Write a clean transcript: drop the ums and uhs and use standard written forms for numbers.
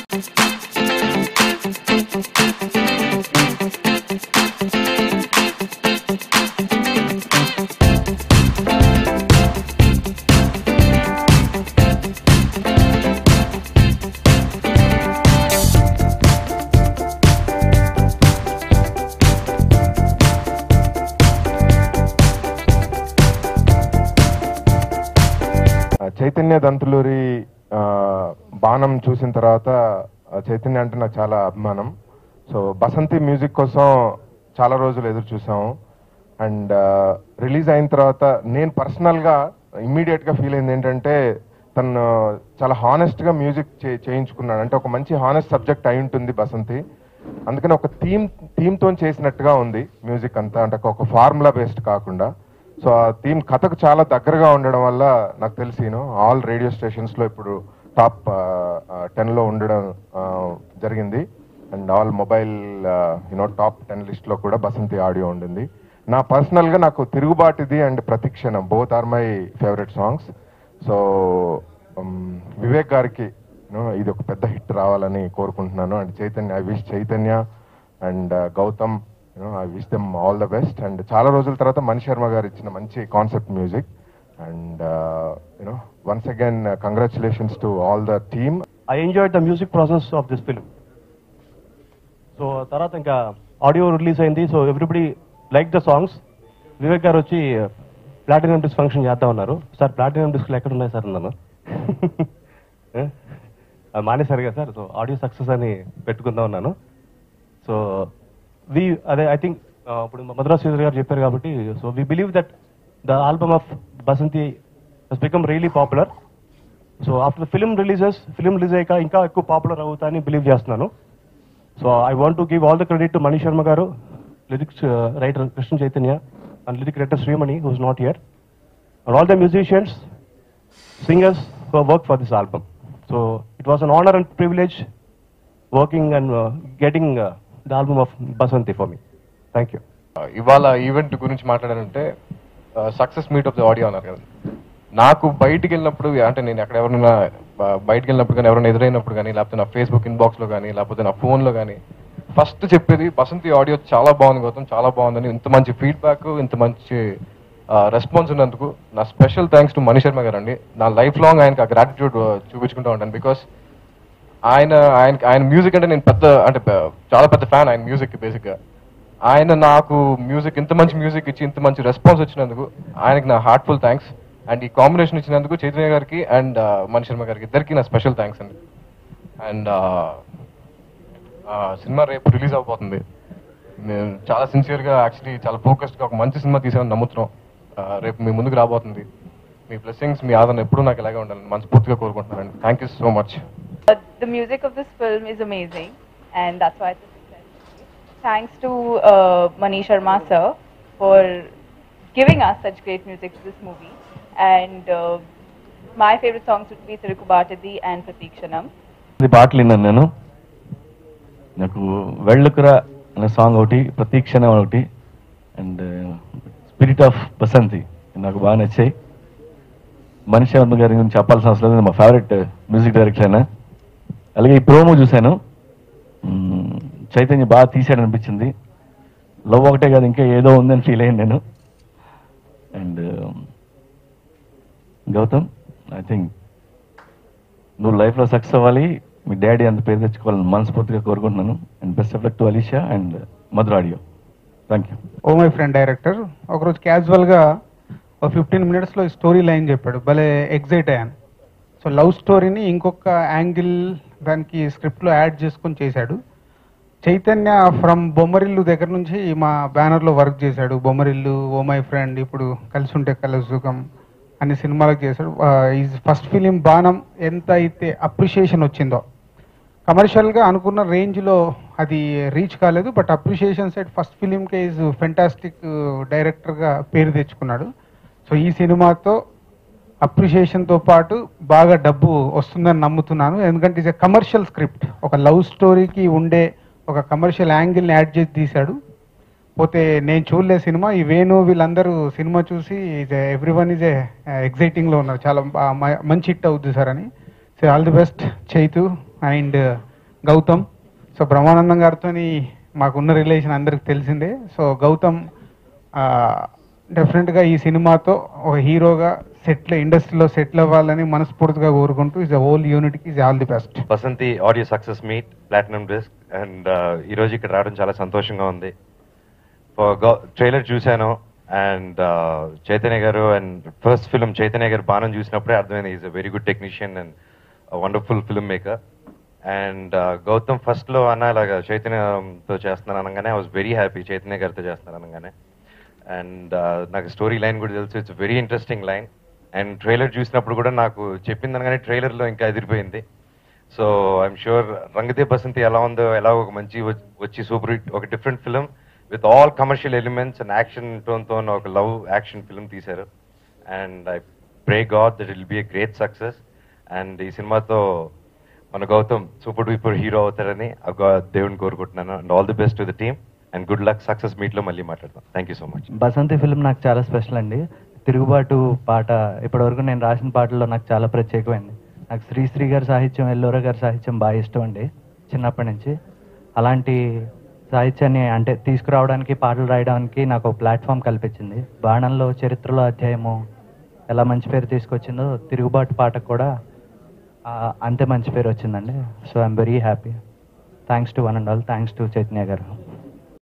చైతన్య దంతులూరి బాణం చూసిన తర్వాత చైతన్య అంటే నాకు చాలా అభిమానం. సో బసంతి మ్యూజిక్ కోసం చాలా రోజులు ఎదురు చూసాము. అండ్ రిలీజ్ అయిన తర్వాత నేను పర్సనల్గా ఇమ్మీడియట్గా ఫీల్ అయింది ఏంటంటే తను చాలా హానెస్ట్గా మ్యూజిక్ చేయించుకున్నాడు. అంటే ఒక మంచి హానెస్ట్ సబ్జెక్ట్ అయి ఉంటుంది బసంతి. అందుకని ఒక థీమ్తో చేసినట్టుగా ఉంది మ్యూజిక్ అంతా. అంటే ఒక ఫార్ములా బేస్డ్ కాకుండా. సో ఆ థీమ్ కథకు చాలా దగ్గరగా ఉండడం వల్ల నాకు తెలిసి ఆల్ రేడియో స్టేషన్స్లో ఇప్పుడు టాప్ 10లో ఉండడం జరిగింది. అండ్ ఆల్ మొబైల్ టాప్ 10 లిస్ట్లో కూడా బసంతి ఆడియో ఉండింది. నా పర్సనల్గా నాకు తిరుగుబాటిది అండ్ ప్రతిక్షణం both are my favourite songs. So Vivek గారికి ఇది ఒక పెద్ద హిట్ రావాలని కోరుకుంటున్నాను. And Chaitanya, I wish Chaitanya and Gautam, I wish them all the best. And చాలా రోజుల తర్వాత మణి శర్మ గారు ఇచ్చిన మంచి concept music. And once again congratulations to all the team. I enjoyed the music process of this film. So తర్వాత ఇంకా audio release అయింది. So everybody like the songs. Vivek garu వచ్చి platinum disc function చేద్దాం ఉన్నారు. సార్ ప్లాటినం డిస్క్లు ఎక్కడ ఉన్నాయి sir అన్నాను. మానేశారు కదా సార్. సో ఆడియో సక్సెస్ అని పెట్టుకుందాం ఉన్నాను. సో అదే ఐ థింక్ ఇప్పుడు మద్రాస్ శ్రీధర్ గారు చెప్పారు కాబట్టి, so we believe that the album of Basanti has become really popular. So after film release అయ్యాక ఇంకా ఎక్కువ పాపులర్ అవుతాయని బిలీవ్ చేస్తున్నాను. So I want to give all the credit to Mani Sharma garu, lyrics writer Krishna Chaitanya and lyric writer Srimani who is not here, and all the musicians, singers who have worked for this album. So it was an honor and privilege working and getting the album of Basanti for me. Thank you. ఇవాళ event గురించి మాట్లాడాలంటే success meet of the audio అన్నారు కదా. నాకు బయటికి వెళ్ళినప్పుడు, అంటే నేను ఎక్కడ ఎవరైనా బయటికి వెళ్ళినప్పుడు కానీ, ఎవరైనా ఎదురైనప్పుడు కానీ, లేకపోతే నా ఫేస్బుక్ ఇన్బాక్స్లో కానీ, లేకపోతే నా ఫోన్లో కానీ ఫస్ట్ చెప్పేది బసంతి ఆడియో చాలా బాగుంది గౌతమ్, చాలా బాగుందని. ఇంత మంచి ఫీడ్బ్యాక్, ఇంత మంచి రెస్పాన్స్ ఉన్నందుకు నా special thanks to Mani Sharma గారు అండి. నా లైఫ్ లాంగ్ ఆయనకి ఆ గ్రాటిట్యూడ్ చూపించుకుంటూ ఉంటాను. బికాస్ ఆయన మ్యూజిక్ అంటే నేను చాలా పెద్ద ఫ్యాన్ ఆయన మ్యూజిక్. బేసిక్గా ఆయన నాకు మ్యూజిక్, ఇంత మంచి మ్యూజిక్ ఇచ్చి ఇంత మంచి రెస్పాన్స్ వచ్చినందుకు ఆయనకి నా హార్ట్ఫుల్ థ్యాంక్స్. అండ్ ఈ కాంబినేషన్ ఇచ్చినందుకు చైతన్య గారికి అండ్ మణి శర్మ గారికి ఇద్దరికి నా స్పెషల్ థ్యాంక్స్ అండి. అండ్ సినిమా రేపు రిలీజ్ అవబోతుంది. నేను చాలా సిన్సియర్గా, యాక్చువల్లీ చాలా ఫోకస్డ్గా ఒక మంచి సినిమా తీసామని నమ్ముతున్నాం. రేపు మీ ముందుకు రాబోతుంది. మీ బ్లెస్సింగ్స్, మీ ఆదరణ ఎప్పుడూ నాకు ఇలాగే ఉండాలని మనస్ఫూర్తిగా కోరుకుంటున్నానండి. Thank you so much. The music of this film is amazing, and that's why it's a success. Thanks to Mani Sharma sir for giving us such great music to this movie. And my favorite songs would be Tirukubatadi and Pratikshanam. ఈ పాటలు విన్నాను నేను. నాకు వెళ్ళుకురా అనే song ఒకటి, ప్రతీక్షణం ఒకటి, and spirit of Basanti నాకు బాగా నచ్చాయి. మణి శర్మ గారి గురించి చెప్పాల్సిన అవసరం లేదు, మా ఫేవరెట్ మ్యూజిక్ డైరెక్టర్ అయినా. అలాగే ఈ ప్రోమో చూశాను, చైతన్య బాగా తీసాడనిపించింది. లవ్ ఒకటే కాదు, ఇంకా ఏదో ఉందని ఫీల్ అయ్యాను నేను. అండ్ గౌతమ్, ఐ థింక్ నువ్వు లైఫ్లో సక్సెస్ అవ్వాలి, మీ డాడీ అంత పేరు తెచ్చుకోవాలని మనస్ఫూర్తిగా కోరుకుంటున్నాను. And best of luck to Alisha and Madhura audio. Thank you. Oh my friend director ఒకరోజు క్యాజువల్గా ఒక 15 minutesలో ఈ స్టోరీ లైన్ చెప్పాడు, భలే ఎగ్జైట్ అయ్యాను. సో లవ్ స్టోరీని ఇంకొక యాంగిల్ దానికి స్క్రిప్ట్లో యాడ్ చేసుకొని చేశాడు. చైతన్య ఫ్రమ్ బొమ్మరిల్లు దగ్గర నుంచి మా బ్యానర్లో వర్క్ చేశాడు. బొమ్మరిల్లు, ఓ మై ఫ్రెండ్, ఇప్పుడు కలిసి ఉంటే కలసుఖం అన్ని సినిమాలకు చేశాడు. ఈజ్ ఫస్ట్ ఫిలిం బాణం ఎంత అయితే అప్రిషియేషన్ వచ్చిందో, కమర్షియల్గా అనుకున్న రేంజ్లో అది రీచ్ కాలేదు. బట్ అప్రిషియేషన్ సైడ్ ఫస్ట్ ఫిలింకే ఈజ్ ఫెంటాస్టిక్ డైరెక్టర్గా పేరు తెచ్చుకున్నాడు. సో ఈ సినిమాతో అప్రిషియేషన్తో పాటు బాగా డబ్బు వస్తుందని నమ్ముతున్నాను. ఎందుకంటే ఇది కమర్షియల్ స్క్రిప్ట్, ఒక లవ్ స్టోరీకి ఉండే ఒక కమర్షియల్ యాంగిల్ని యాడ్ చేసి తీశాడు. పోతే నేను చూడలే సినిమా, ఈ వేణు వీళ్ళందరూ సినిమా చూసి ఎవ్రీవన్ ఈజ్ ఎగ్జైటింగ్లో ఉన్నారు, చాలా మంచి హిట్ అవుద్ది సార్ అని. So all the best Chaitu and Gautam. So Brahmanandam గారితో మాకున్న రిలేషన్ అందరికి తెలిసిందే. సో గౌతమ్ డెఫినెట్గా ఈ సినిమాతో ఒక హీరోగా ఇండస్ట్రీలో సెటిల్ అవ్వాలని మనస్ఫూర్తిగా కోరుకుంటూ ఇస్ హోల్ యూనిట్కి is all the best. Basanti audio success meet platinum disc and ఈరోజు ఇక్కడ రావడం చాలా సంతోషంగా ఉంది. ట్రైలర్ చూశాను అండ్ చైతన్య గారు అండ్ ఫస్ట్ ఫిల్మ్ చైతన్య గారు బాణం చూసినప్పుడే అర్థమైంది is a very good technician and wonderful film maker. And Gautam ఫస్ట్లో అన్న ఇలాగా చైతన్యతో చేస్తున్నాను అనగానే I was very happy Chaitanya గారితో చేస్తున్నాను అనగానే. అండ్ నాకు స్టోరీ లైన్ కూడా తెలుసు, it's very interesting line. And trailer చూసినప్పుడు కూడా నాకు చెప్పింది అనగానే ట్రైలర్లో ఇంకా ఎదిరిపోయింది. So I'm sure Rang De Basanti ఎలా ఉందో ఎలా ఒక మంచి వచ్చి సూపర్ హిట్ ఒక different film with all commercial elements and action టోన్తో ఒక లవ్ యాక్షన్ ఫిల్మ్ తీశారు. And I pray God that it will be a great success. And ఈ సినిమాతో మన గౌతమ్ సూపర్ డూపర్ హీరో అవుతారని దేవుని కోరుకుంటున్నాను. And all the best to the team and good luck. Success మీట్లో మళ్ళీ మాట్లాడతాం. Thank you so much. Basanti film నాకు చాలా స్పెషల్ అండి. తిరుగుబాటు పాట ఇప్పటివరకు నేను రాసిన పాటల్లో నాకు చాలా ప్రత్యేకమైంది. నాకు శ్రీశ్రీ గారి సాహిత్యం, ఎల్లోరా గారి సాహిత్యం బాగా ఇష్టం అండి చిన్నప్పటి నుంచి. అలాంటి సాహిత్యాన్ని అంటే తీసుకురావడానికి, పాటలు రాయడానికి నాకు ఒక ప్లాట్ఫామ్ కల్పించింది. బాణంలో చరిత్రలో అధ్యాయము ఎలా మంచి పేరు తీసుకొచ్చిందో తిరుగుబాటు పాటకు కూడా అంతే మంచి పేరు వచ్చిందండి. So I'm very happy. Thanks to one and all. Thanks to Chaitanya గారు.